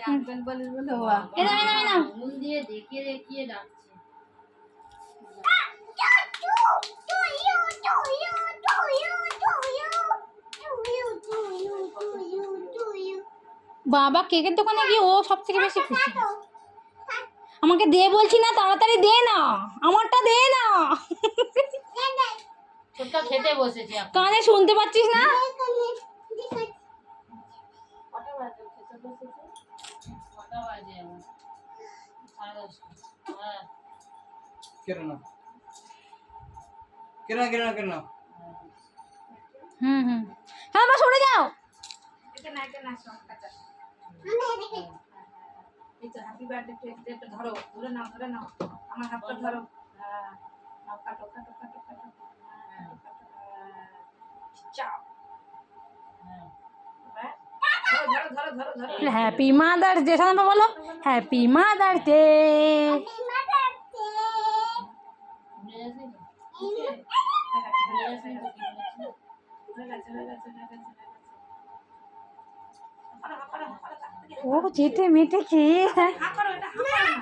Uncle বলে বলে ও নুন দিয়ে দেখিয়ে দেখিয়ে ডাকছে। বাবা কেকের দোকানে গিয়ে ও সব থেকে বেশি খুশি। আমাকে দে বলছি না, তাড়াতাড়ি দে না, আমারটা দে না। ছোটকা খেতে বসেছে এখন। কানে শুনতে পাচ্ছিস না? কটা বাজে খেতে বসেছে? কটা বাজে এখন? 10:30। হ্যাঁ কেন না কেন কেন কেন হুম হুম, হ্যাঁ বাবা সরে যাও। এটা না সব কাটা এটা হ্যাপি বার্থডে এটা ধরো ধরে নাও আমার হাতটা ধরো। হ্যাঁ নাও কাটো হ্যাঁ চাও হ্যাঁ ধরো হ্যাপি মাদার্স ডে, সাধারণ বলো হ্যাপি মাদার্স ডে। ভুলে যাসনি তো? ও চেটে মেটে খেয়ে হা করো এটা হা করো না